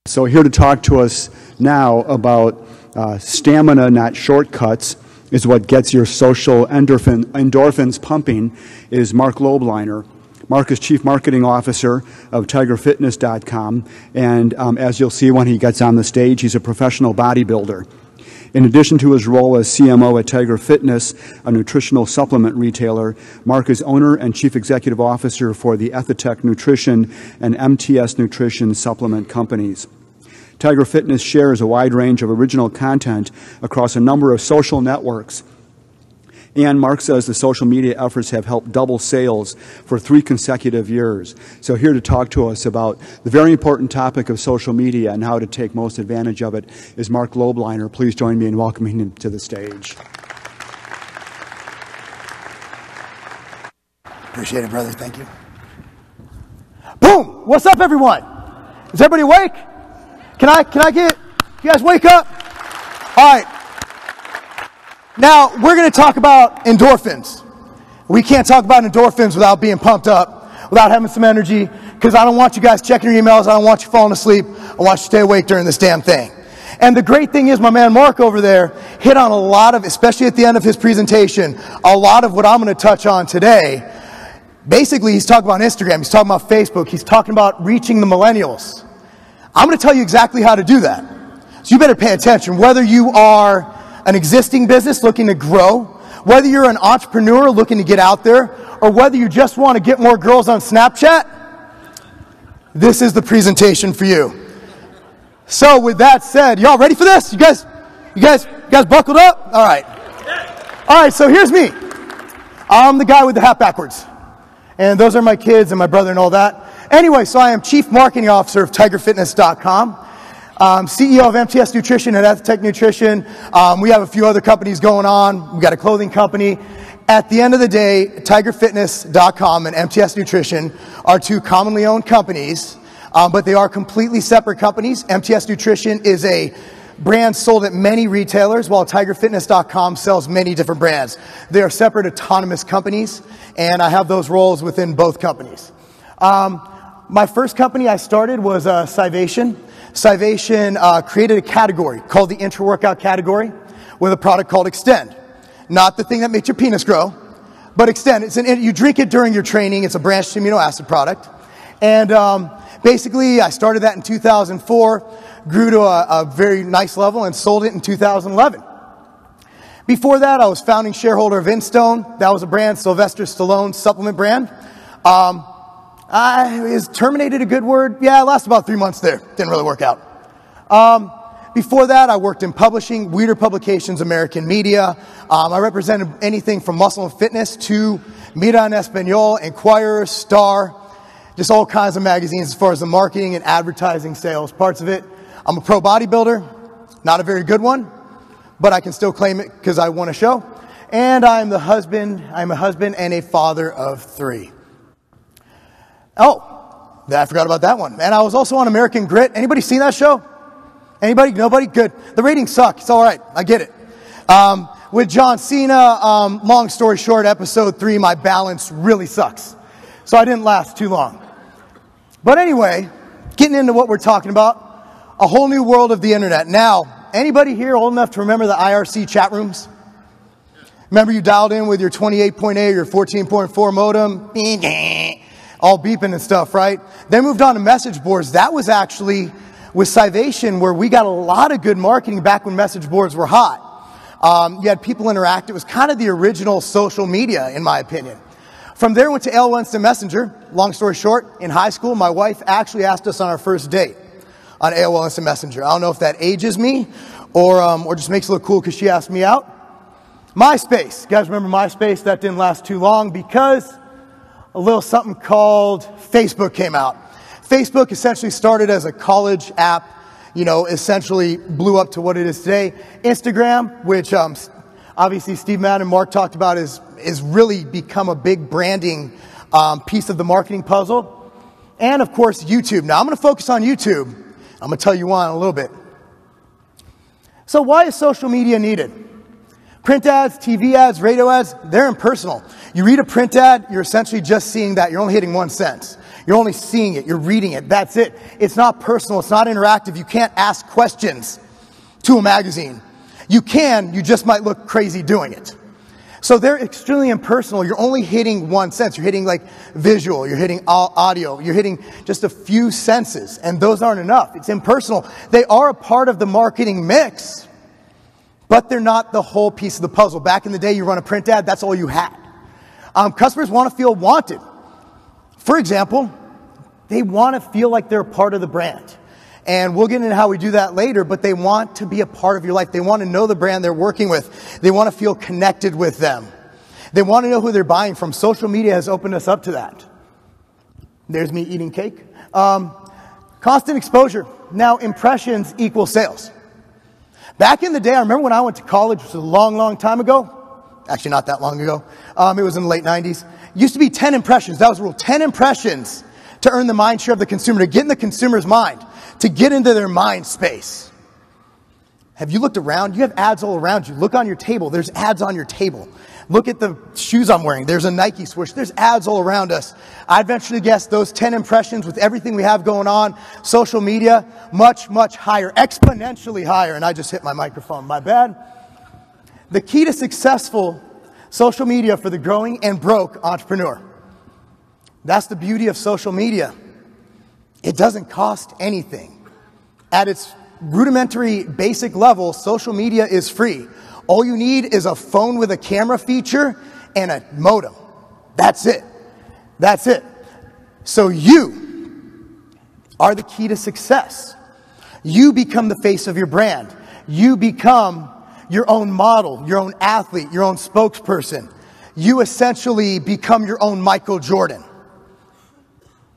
So here to talk to us now about stamina, not shortcuts, is what gets your social endorphins pumping, is Marc Lobliner. Marc is Chief Marketing Officer of TigerFitness.com, and as you'll see when he gets on the stage, he's a professional bodybuilder. In addition to his role as CMO at Tiger Fitness, a nutritional supplement retailer, Marc is owner and Chief Executive Officer for the Ethitech Nutrition and MTS Nutrition supplement companies. Tiger Fitness shares a wide range of original content across a number of social networks. And Marc says the social media efforts have helped double sales for 3 consecutive years. So here to talk to us about the very important topic of social media and how to take most advantage of it is Marc Lobliner. Please join me in welcoming him to the stage. Appreciate it, brother. Thank you. Boom! What's up, everyone? Is everybody awake? Can I get, you guys wake up? All right. Now, we're going to talk about endorphins. We can't talk about endorphins without being pumped up, without having some energy, because I don't want you guys checking your emails. I don't want you falling asleep. I want you to stay awake during this damn thing. And the great thing is, my man Marc over there hit on a lot of, especially at the end of his presentation, a lot of what I'm going to touch on today. Basically, he's talking about Instagram. He's talking about Facebook. He's talking about reaching the millennials. I'm going to tell you exactly how to do that. So you better pay attention. Whether you are an existing business looking to grow, whether you're an entrepreneur looking to get out there, or whether you just want to get more girls on Snapchat, this is the presentation for you. So with that said, y'all ready for this? You guys buckled up? All right. All right, so here's me. I'm the guy with the hat backwards. And those are my kids and my brother and all that. Anyway, so I am Chief Marketing Officer of TigerFitness.com. CEO of MTS Nutrition and Ethitech Nutrition. We have a few other companies going on. We've got a clothing company. At the end of the day, TigerFitness.com and MTS Nutrition are 2 commonly owned companies, but they are completely separate companies. MTS Nutrition is a brand sold at many retailers, while TigerFitness.com sells many different brands. They are separate autonomous companies, and I have those roles within both companies. My first company I started was Scivation. Scivation created a category called the intra-workout category with a product called Extend. Not the thing that makes your penis grow, but Extend. You drink it during your training. It's a branched amino acid product. And basically, I started that in 2004, grew to a very nice level, and sold it in 2011. Before that, I was founding shareholder of InStone. That was a brand, Sylvester Stallone supplement brand. Is terminated a good word? Yeah, it lasted about 3 months there. Didn't really work out. Before that, I worked in publishing, Weeder Publications, American Media. I represented anything from Muscle and Fitness to Mira en Español, Enquirer, Star, just all kinds of magazines as far as the marketing and advertising sales parts of it. I'm a pro bodybuilder, not a very good one, but I can still claim it because I won a show. And I'm a husband and a father of 3. Oh, I forgot about that one. And I was also on American Grit. Anybody seen that show? Anybody? Nobody? Good. The ratings suck. It's all right. I get it. With John Cena, long story short, episode 3, my balance really sucks. So I didn't last too long. But anyway, getting into what we're talking about, a whole new world of the internet. Now, anybody here old enough to remember the IRC chat rooms? Remember you dialed in with your 28.8 or your 14.4 modem? All beeping and stuff, right? Then moved on to message boards. That was actually with Scivation, where we got a lot of good marketing back when message boards were hot. You had people interact. It was kind of the original social media, in my opinion. From there, went to AOL Instant Messenger. Long story short, in high school, my wife actually asked us on our first date on AOL Instant Messenger. I don't know if that ages me or just makes it look cool because she asked me out. MySpace. You guys remember MySpace? That didn't last too long because a little something called Facebook came out. Facebook essentially started as a college app, essentially blew up to what it is today. Instagram, which obviously Steve Madden and Marc talked about, is really become a big branding piece of the marketing puzzle. And of course, YouTube. Now I'm going to focus on YouTube. I'm going to tell you why in a little bit. So why is social media needed? Print ads, TV ads, radio ads, they're impersonal. You read a print ad, you're essentially just seeing that. You're only hitting 1 cent. You're only seeing it. You're reading it. That's it. It's not personal. It's not interactive. You can't ask questions to a magazine. You can. You just might look crazy doing it. So they're extremely impersonal. You're only hitting one sense. You're hitting like visual. You're hitting audio. You're hitting just a few senses. And those aren't enough. It's impersonal. They are a part of the marketing mix, but they're not the whole piece of the puzzle. Back in the day, you run a print ad, that's all you had. Customers want to feel wanted. For example, they want to feel like they're a part of the brand. And we'll get into how we do that later, but they want to be a part of your life. They want to know the brand they're working with. They want to feel connected with them. They want to know who they're buying from. Social media has opened us up to that. There's me eating cake. Constant exposure. Now, impressions equal sales. Back in the day, I remember when I went to college, which was a long, long time ago. Actually, not that long ago. It was in the late 90s. It used to be 10 impressions. That was the rule. 10 impressions to earn the mind share of the consumer, to get in the consumer's mind, to get into their mind space. Have you looked around? You have ads all around you. Look on your table. There's ads on your table. Look at the shoes I'm wearing. There's a Nike swoosh. There's ads all around us. I'd venture to guess those 10 impressions with everything we have going on, social media, much, much higher, exponentially higher. And I just hit my microphone. My bad. The key to successful social media for the growing and broke entrepreneur. That's the beauty of social media. It doesn't cost anything. At its rudimentary, basic level, social media is free. All you need is a phone with a camera feature and a modem. That's it. That's it. So you are the key to success. You become the face of your brand. You become your own model, your own athlete, your own spokesperson. You essentially become your own Michael Jordan.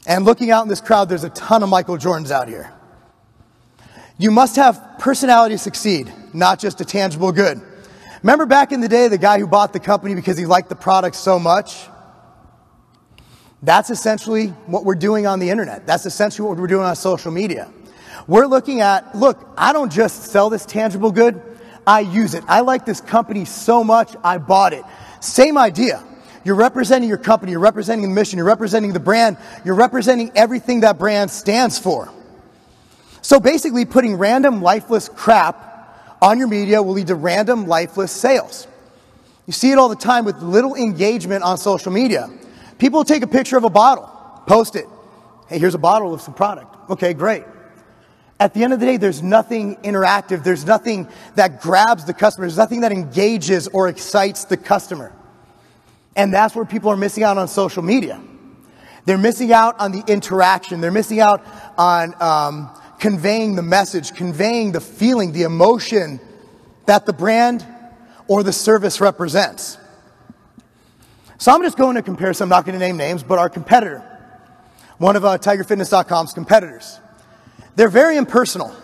And looking out in this crowd, there's a ton of Michael Jordans out here. You must have personality to succeed, not just a tangible good. Remember back in the day, the guy who bought the company because he liked the product so much? That's essentially what we're doing on the internet. That's essentially what we're doing on social media. We're looking at, look, I don't just sell this tangible good, I use it. I like this company so much, I bought it. Same idea. You're representing your company, you're representing the mission, you're representing the brand, you're representing everything that brand stands for. So basically, putting random, lifeless crap on your media will lead to random, lifeless sales. You see it all the time with little engagement on social media. People will take a picture of a bottle, post it. Hey, here's a bottle of some product. Okay, great. At the end of the day, there's nothing interactive. There's nothing that grabs the customer. There's nothing that engages or excites the customer. And that's where people are missing out on social media. They're missing out on the interaction. They're missing out on conveying the message, conveying the feeling, the emotion that the brand or the service represents. So I'm just going to compare some, I'm not going to name names, but our competitor, one of TigerFitness.com's competitors. They're very impersonal.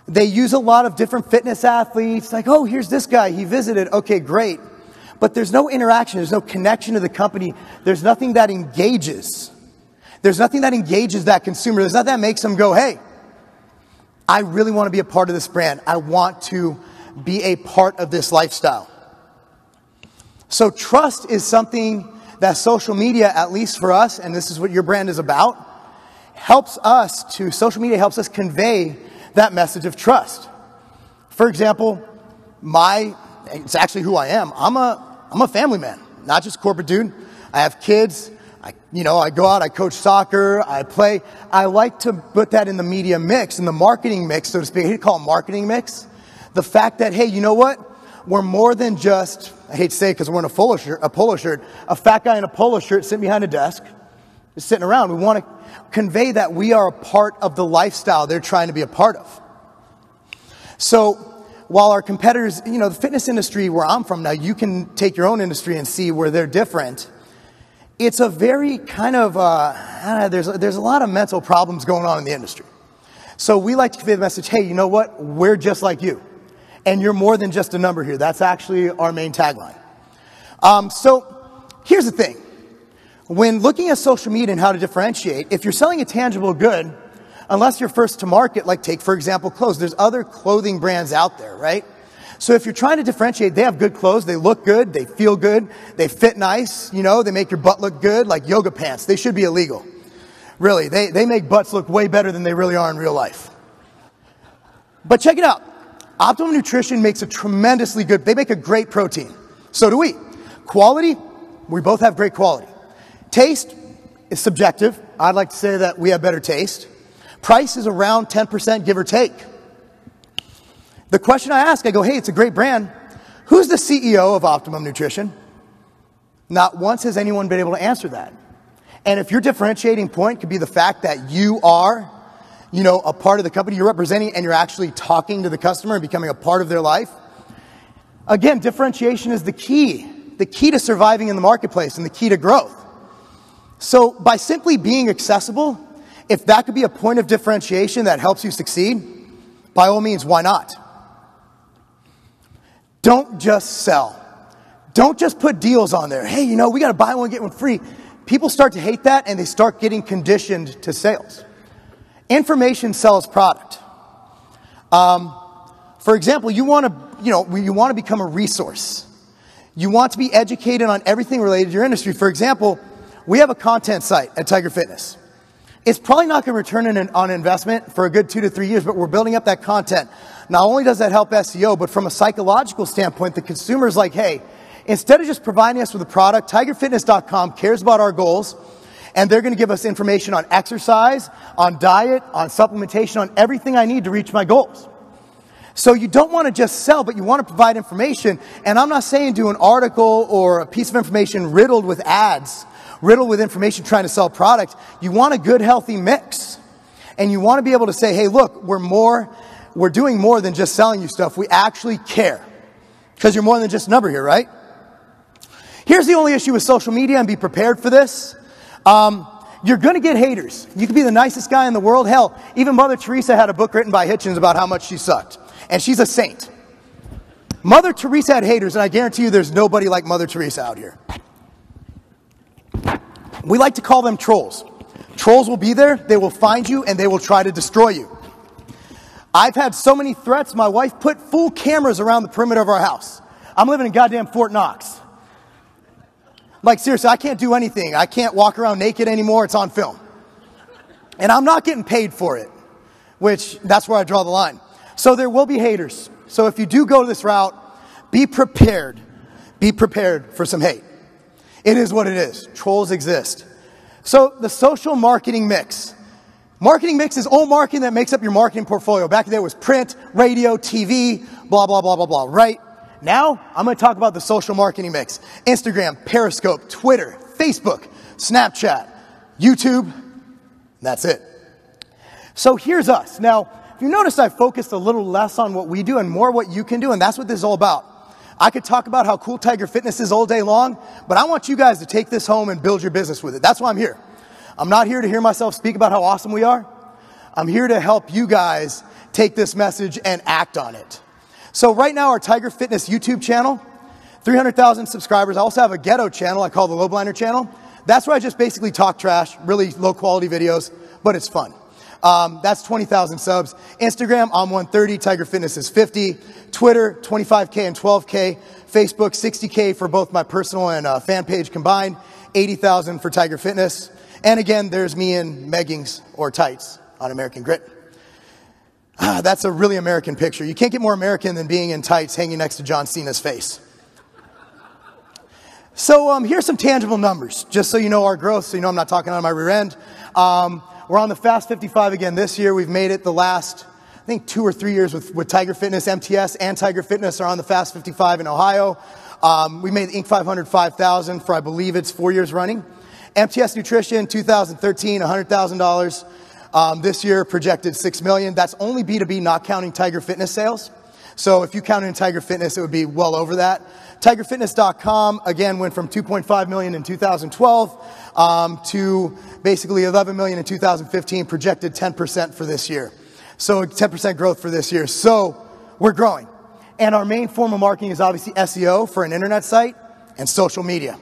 They use a lot of different fitness athletes, like, oh, here's this guy, he visited, okay, great. But there's no interaction, there's no connection to the company, there's nothing that engages. There's nothing that engages that consumer, there's nothing that makes them go, hey, I really want to be a part of this brand. I want to be a part of this lifestyle. So trust is something that social media, at least for us, and this is what your brand is about, social media helps us convey that message of trust. For example, it's actually who I am. I'm a family man, not just a corporate dude. I have kids. I go out, I coach soccer, I play. I like to put that in the media mix, in the marketing mix, so to speak. I hate to call it marketing mix. The fact that, hey, you know what? We're more than just, I hate to say it because we're in a polo shirt, a fat guy in a polo shirt sitting behind a desk, just sitting around. We want to convey that we are a part of the lifestyle they're trying to be a part of. So while our competitors, the fitness industry where I'm from now, you can take your own industry and see where they're different. It's a very kind of, there's a lot of mental problems going on in the industry. So we like to convey the message, hey, you know what? We're just like you. And you're more than just a number here. That's actually our main tagline. So here's the thing. When looking at social media and how to differentiate, if you're selling a tangible good, unless you're first to market, like take, for example, clothes. There's other clothing brands out there, right? So if you're trying to differentiate, they have good clothes, they look good, they feel good, they fit nice, they make your butt look good, like yoga pants. They should be illegal. Really, they make butts look way better than they really are in real life. But check it out. Optimum Nutrition makes a tremendously good, they make a great protein. So do we. Quality, we both have great quality. Taste is subjective. I'd like to say that we have better taste. Price is around 10%, give or take. The question I ask, I go, hey, it's a great brand. Who's the CEO of Optimum Nutrition? Not once has anyone been able to answer that. And if your differentiating point could be the fact that you are, a part of the company you're representing and you're actually talking to the customer and becoming a part of their life. Again, differentiation is the key to surviving in the marketplace and the key to growth. So by simply being accessible, if that could be a point of differentiation that helps you succeed, by all means, why not? Don't just sell. Don't just put deals on there. Hey, we got to buy one, get one free. People start to hate that and they start getting conditioned to sales. Information sells product. For example, you want to become a resource. You want to be educated on everything related to your industry. For example, we have a content site at Tiger Fitness. It's probably not going to return on investment for a good 2 to 3 years, but we're building up that content. Not only does that help SEO, but from a psychological standpoint, the consumer's like, hey, instead of just providing us with a product, TigerFitness.com cares about our goals. And they're going to give us information on exercise, on diet, on supplementation, on everything I need to reach my goals. So you don't want to just sell, but you want to provide information. And I'm not saying do an article or a piece of information riddled with ads, riddled with information trying to sell product. You want a good, healthy mix. And you want to be able to say, hey, look, we're doing more than just selling you stuff. We actually care. Because you're more than just a number here, right? Here's the only issue with social media, and be prepared for this. You're going to get haters. You could be the nicest guy in the world. Hell, even Mother Teresa had a book written by Hitchens about how much she sucked. And she's a saint. Mother Teresa had haters, and I guarantee you there's nobody like Mother Teresa out here. We like to call them trolls. Trolls will be there, they will find you, and they will try to destroy you. I've had so many threats, my wife put full cameras around the perimeter of our house. I'm living in goddamn Fort Knox. Like, seriously, I can't do anything. I can't walk around naked anymore. It's on film. And I'm not getting paid for it, which that's where I draw the line. So there will be haters. So if you do go this route, be prepared. Be prepared for some hate. It is what it is. Trolls exist. So the social marketing mix. Marketing mix is all marketing that makes up your marketing portfolio. Back then it was print, radio, TV, blah, blah, blah, blah, blah, right? Now, I'm going to talk about the social marketing mix. Instagram, Periscope, Twitter, Facebook, Snapchat, YouTube. That's it. So here's us. Now, if you notice, I focused a little less on what we do and more what you can do, and that's what this is all about. I could talk about how cool Tiger Fitness is all day long, but I want you guys to take this home and build your business with it. That's why I'm here. I'm not here to hear myself speak about how awesome we are. I'm here to help you guys take this message and act on it. So right now, our Tiger Fitness YouTube channel, 300,000 subscribers. I also have a ghetto channel I call the Lobliner channel. That's where I just basically talk trash, really low quality videos, but it's fun. That's 20,000 subs. Instagram, I'm 130. Tiger Fitness is 50. Twitter, 25K and 12K. Facebook, 60K for both my personal and fan page combined. 80,000 for Tiger Fitness. And again, there's me in leggings or tights on American Grit. That's a really American picture. You can't get more American than being in tights hanging next to John Cena's face. So here's some tangible numbers, just so you know our growth, so you know I'm not talking out of my rear end. We're on the Fast 55 again this year. We've made it the last, I think, 2 or 3 years with Tiger Fitness. MTS and Tiger Fitness are on the Fast 55 in Ohio. We made Inc. 500 5,000 for, I believe it's 4 years running. MTS Nutrition, 2013, $100,000. This year, projected $6 million. That's only B2B, not counting Tiger Fitness sales. So if you count in Tiger Fitness, it would be well over that. TigerFitness.com, again, went from 2.5 million in 2012 to basically 11 million in 2015, projected 10% for this year. So 10% growth for this year. So we're growing. And our main form of marketing is obviously SEO for an internet site and social media.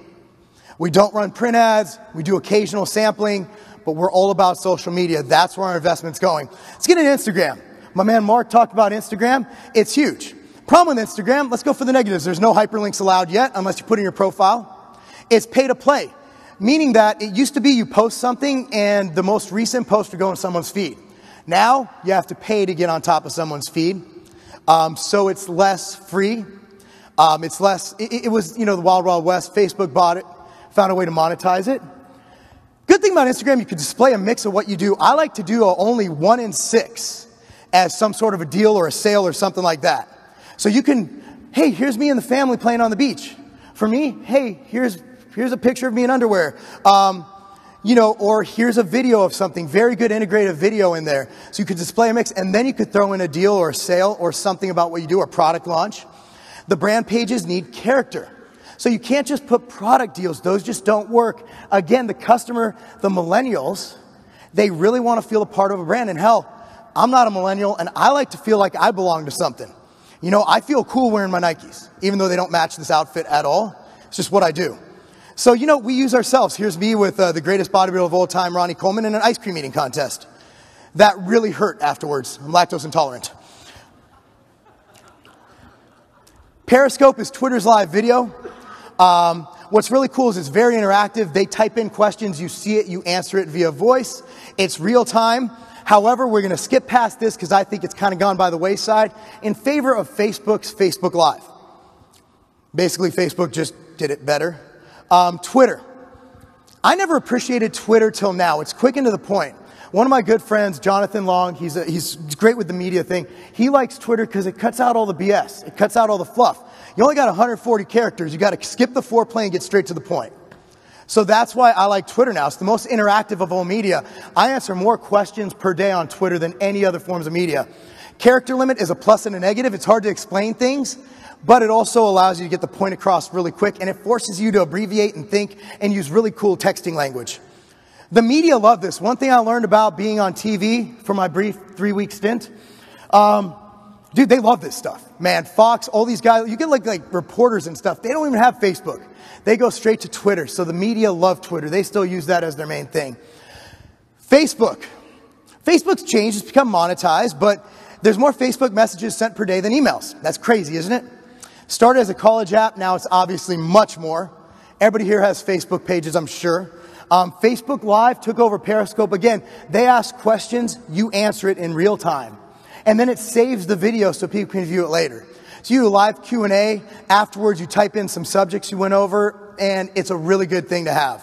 We don't run print ads. We do occasional sampling, but we're all about social media. That's where our investment's going. Let's get into Instagram. My man Mark talked about Instagram. It's huge. Problem with Instagram, let's go for the negatives. There's no hyperlinks allowed yet unless you put in your profile. It's pay to play. Meaning that it used to be you post something and the most recent post would go on someone's feed. Now you have to pay to get on top of someone's feed. So it's less free. It was, the Wild Wild West. Facebook bought it, found a way to monetize it. Good thing about Instagram, you can display a mix of what you do. I like to do only 1 in 6 as some sort of a deal or a sale or something like that. So you can, hey, here's me and the family playing on the beach. For me, hey, here's a picture of me in underwear. Or here's a video of something, very good integrated video in there. So you could display a mix, and then you could throw in a deal or a sale or something about what you do, or product launch. The brand pages need character. So you can't just put product deals. Those just don't work. Again, the customer, the millennials, they really want to feel a part of a brand. And hell, I'm not a millennial, and I like to feel like I belong to something. I feel cool wearing my Nikes, even though they don't match this outfit at all. It's just what I do. So, we use ourselves. Here's me with the greatest bodybuilder of all time, Ronnie Coleman, in an ice cream eating contest. That really hurt afterwards. I'm lactose intolerant. Periscope is Twitter's live video. What's really cool is it's very interactive. They type in questions, you see it, you answer it via voice. It's real time. However, we're going to skip past this because I think it's kind of gone by the wayside in favor of Facebook's Facebook Live. Basically, Facebook just did it better. Twitter. I never appreciated Twitter till now. It's quick and to the point. One of my good friends, Jonathan Long, he's great with the media thing. He likes Twitter because it cuts out all the BS. It cuts out all the fluff. You only got 140 characters. You got to skip the foreplay and get straight to the point. So that's why I like Twitter now. It's the most interactive of all media. I answer more questions per day on Twitter than any other forms of media. Character limit is a plus and a negative. It's hard to explain things, but it also allows you to get the point across really quick, and it forces you to abbreviate and think and use really cool texting language. The media love this. One thing I learned about being on TV for my brief 3-week stint, dude, they love this stuff. Man, Fox, all these guys, you get like reporters and stuff. They don't even have Facebook. They go straight to Twitter. So the media love Twitter. They still use that as their main thing. Facebook. Facebook's changed. It's become monetized, but there's more Facebook messages sent per day than emails. That's crazy, isn't it? Started as a college app. Now it's obviously much more. Everybody here has Facebook pages, I'm sure. Facebook Live took over Periscope. Again, they ask questions. You answer it in real time. And then it saves the video so people can view it later. So you do a live Q&A. Afterwards, you type in some subjects you went over, and it's a really good thing to have.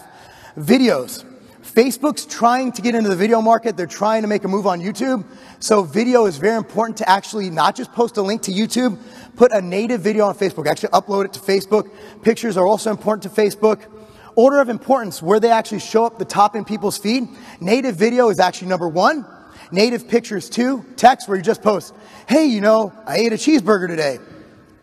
Videos. Facebook's trying to get into the video market. They're trying to make a move on YouTube. So video is very important to actually not just post a link to YouTube, put a native video on Facebook. Actually upload it to Facebook. Pictures are also important to Facebook. Order of importance, where they actually show up the top in people's feed. Native video is actually number 1. Native pictures 2. Text, where you just post, hey, I ate a cheeseburger today.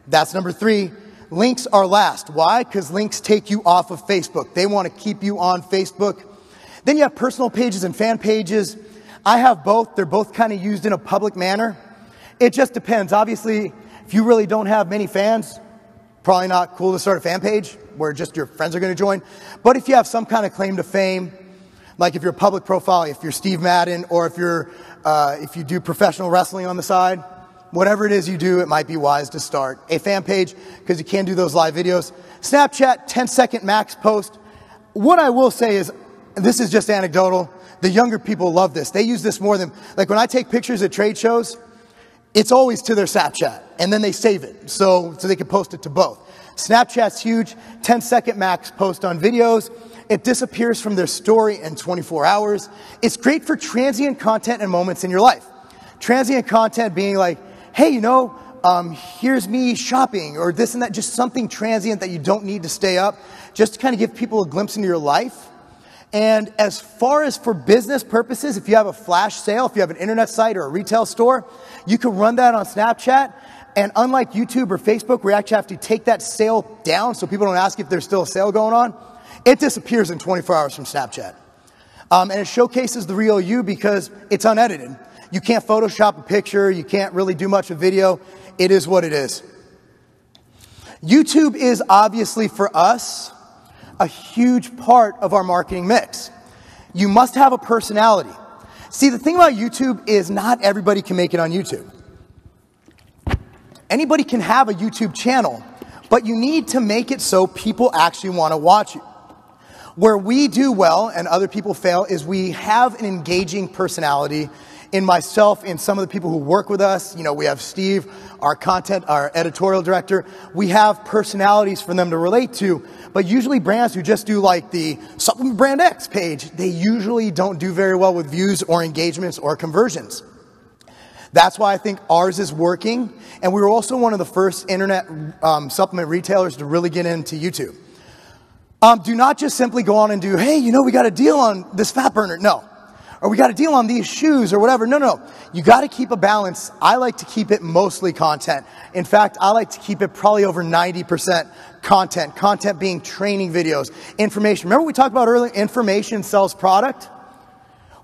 That's number 3. Links are last. Why? Because links take you off of Facebook. They want to keep you on Facebook. Then you have personal pages and fan pages. I have both. They're both kind of used in a public manner. It just depends. Obviously, if you really don't have many fans, probably not cool to start a fan page where just your friends are going to join. But if you have some kind of claim to fame, like if you're a public profile, if you're Steve Madden, or if you do professional wrestling on the side, whatever it is you do, it might be wise to start a fan page because you can do those live videos. Snapchat, 10-second max post. What I will say is, this is just anecdotal, the younger people love this. They use this more than, like when I take pictures at trade shows, it's always to their Snapchat, and then they save it so they can post it to both. Snapchat's huge, 10-second max post on videos. It disappears from their story in 24 hours. It's great for transient content and moments in your life. Transient content being like, hey, here's me shopping, or this and that, just something transient that you don't need to stay up, just to kind of give people a glimpse into your life. And as far as for business purposes, if you have a flash sale, if you have an internet site or a retail store, you can run that on Snapchat. And unlike YouTube or Facebook, where you actually have to take that sale down so people don't ask if there's still a sale going on, it disappears in 24 hours from Snapchat. And it showcases the real you because it's unedited. You can't Photoshop a picture. You can't really do much with video. It is what it is. YouTube is obviously for us a huge part of our marketing mix. You must have a personality. See, the thing about YouTube is not everybody can make it on YouTube. Anybody can have a YouTube channel, but you need to make it so people actually want to watch you. Where we do well and other people fail is we have an engaging personality. In myself and some of the people who work with us, we have Steve, our editorial director. We have personalities for them to relate to. But usually brands who just do like the Supplement Brand X page, they usually don't do very well with views or engagements or conversions. That's why I think ours is working. And we were also one of the first internet supplement retailers to really get into YouTube. Do not just simply go on and do, hey, we got a deal on this fat burner. No. Or we got a deal on these shoes or whatever. No. You got to keep a balance. I like to keep it mostly content. In fact, I like to keep it probably over 90% content. Content being training videos, information. Remember we talked about earlier, information sells product?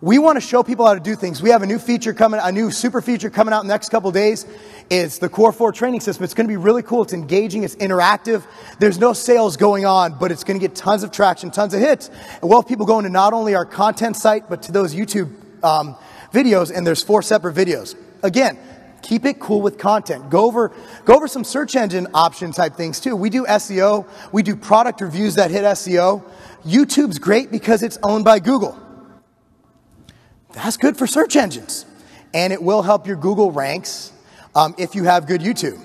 We want to show people how to do things. We have a new feature coming, a new super feature coming out in the next couple of days. It's the Core 4 training system. It's going to be really cool. It's engaging. It's interactive. There's no sales going on, but it's going to get tons of traction, tons of hits. And we'll have people going to not only our content site, but to those YouTube videos, and there's 4 separate videos. Again, keep it cool with content. Go over some search engine option type things too. We do SEO. We do product reviews that hit SEO. YouTube's great because it's owned by Google. That's good for search engines. And it will help your Google ranks if you have good YouTube.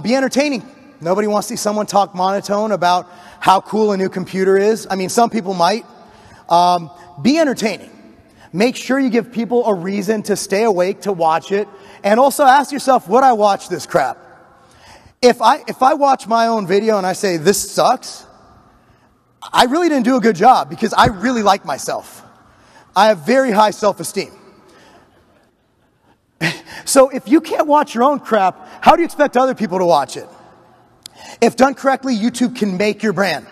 Be entertaining. Nobody wants to see someone talk monotone about how cool a new computer is. I mean, some people might. Be entertaining. Make sure you give people a reason to stay awake to watch it. And also ask yourself, would I watch this crap? If I watch my own video and I say, this sucks, I really didn't do a good job because I really like myself. I have very high self-esteem. So if you can't watch your own crap, how do you expect other people to watch it? If done correctly, YouTube can make your brand.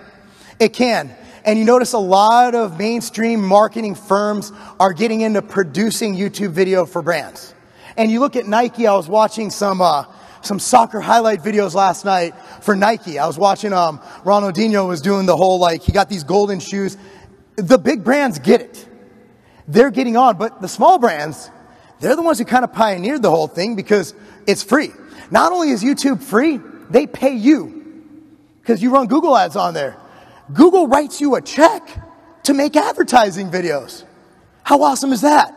It can. And you notice a lot of mainstream marketing firms are getting into producing YouTube video for brands. And you look at Nike. I was watching some soccer highlight videos last night for Nike. I was watching Ronaldinho was doing the whole, he got these golden shoes. The big brands get it. They're getting on, but the small brands, they're the ones who kind of pioneered the whole thing because it's free. Not only is YouTube free, they pay you because you run Google ads on there. Google writes you a check to make advertising videos. How awesome is that?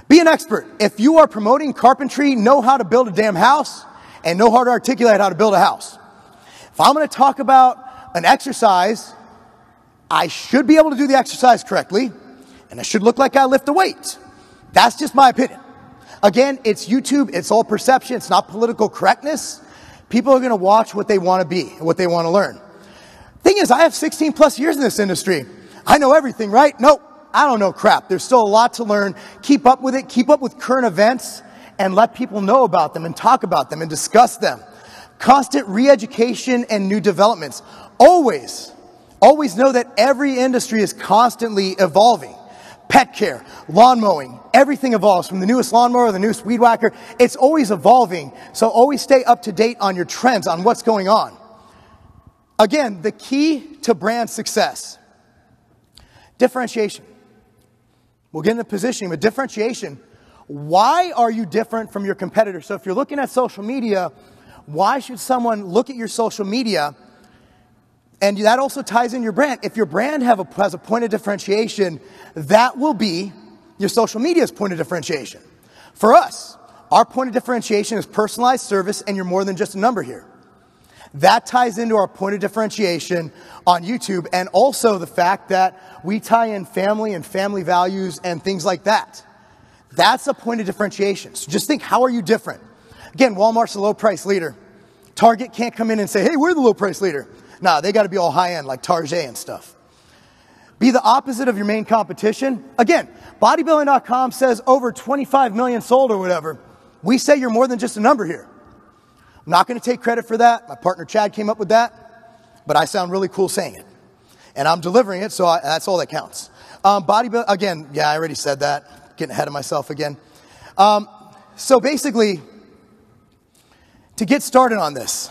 Be an expert. If you are promoting carpentry, know how to build a damn house and know how to articulate how to build a house. If I'm going to talk about an exercise, I should be able to do the exercise correctly. And it should look like I lift a weight. That's just my opinion. Again, it's YouTube. It's all perception. It's not political correctness. People are going to watch what they want to be and what they want to learn. Thing is, I have 16 plus years in this industry. I know everything, right? Nope. I don't know crap. There's still a lot to learn. Keep up with it. Keep up with current events and let people know about them and talk about them and discuss them. Constant re-education and new developments. Always know that every industry is constantly evolving. Pet care, lawn mowing, everything evolves from the newest lawnmower, the newest weed whacker. It's always evolving. So always stay up to date on your trends, on what's going on. Again, the key to brand success, differentiation. We'll get into positioning, but differentiation. Why are you different from your competitor? So if you're looking at social media, why should someone look at your social media? And that also ties in your brand. If your brand has a point of differentiation, that will be your social media's point of differentiation. For us, our point of differentiation is personalized service, and you're more than just a number here. That ties into our point of differentiation on YouTube, and also the fact that we tie in family and family values and things like that. That's a point of differentiation. So just think, how are you different? Again, Walmart's the low price leader. Target can't come in and say, hey, we're the low price leader. No, they got to be all high-end like Target and stuff. Be the opposite of your main competition. Again, bodybuilding.com says over 25 million sold or whatever. We say you're more than just a number here. I'm not going to take credit for that. My partner Chad came up with that, but I sound really cool saying it. And I'm delivering it, so that's all that counts. Bodybuilding, again, yeah, I already said that. Getting ahead of myself again. So basically, to get started on this,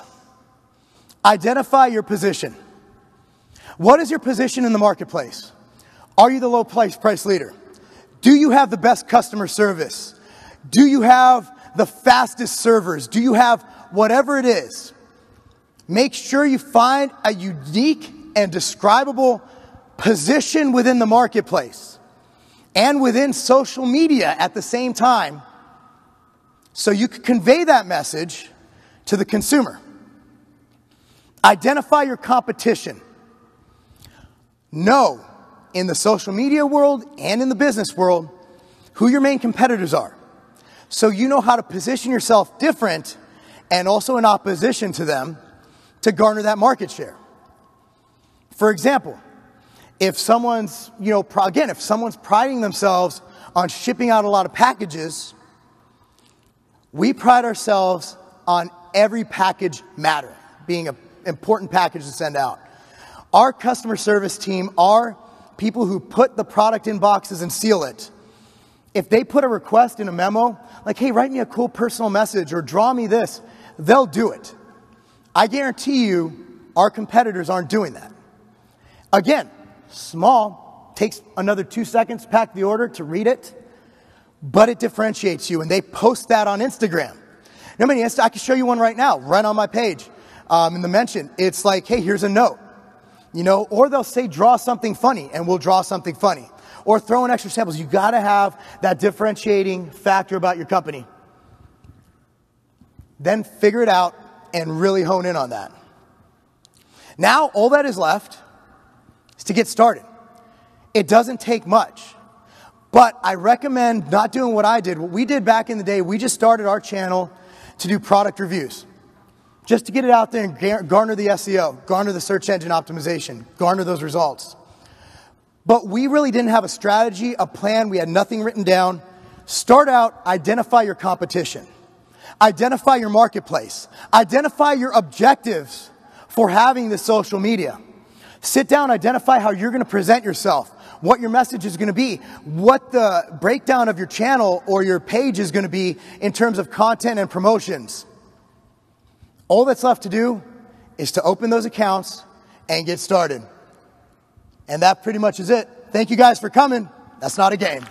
identify your position. What is your position in the marketplace? Are you the low price leader? Do you have the best customer service? Do you have the fastest servers? Do you have whatever it is? Make sure you find a unique and describable position within the marketplace and within social media at the same time so you can convey that message to the consumer. Identify your competition. Know in the social media world and in the business world who your main competitors are, so you know how to position yourself different and also in opposition to them to garner that market share. For example, if someone's, if someone's priding themselves on shipping out a lot of packages, we pride ourselves on every package matter, being an important package to send out. Our customer service team are people who put the product in boxes and seal it. If they put a request in a memo, like, hey, write me a cool personal message or draw me this, they'll do it. I guarantee you our competitors aren't doing that. Again, small, takes another 2 seconds to pack the order to read it, but it differentiates you, and they post that on Instagram. I can show you one right now, right on my page. In the mention, it's like, hey, here's a note. Or they'll say, draw something funny, and we'll draw something funny. Or throw in extra samples. You got to have that differentiating factor about your company. Then figure it out and really hone in on that. Now, all that is left is to get started. It doesn't take much. But I recommend not doing what I did. What we did back in the day, we just started our channel to do product reviews. Just to get it out there and garner the SEO, garner the search engine optimization, garner those results. But we really didn't have a strategy, a plan. We had nothing written down. Start out, identify your competition. Identify your marketplace. Identify your objectives for having this social media. Sit down, identify how you're going to present yourself, what your message is going to be, what the breakdown of your channel or your page is going to be in terms of content and promotions. All that's left to do is to open those accounts and get started. And that pretty much is it. Thank you guys for coming. That's not a game.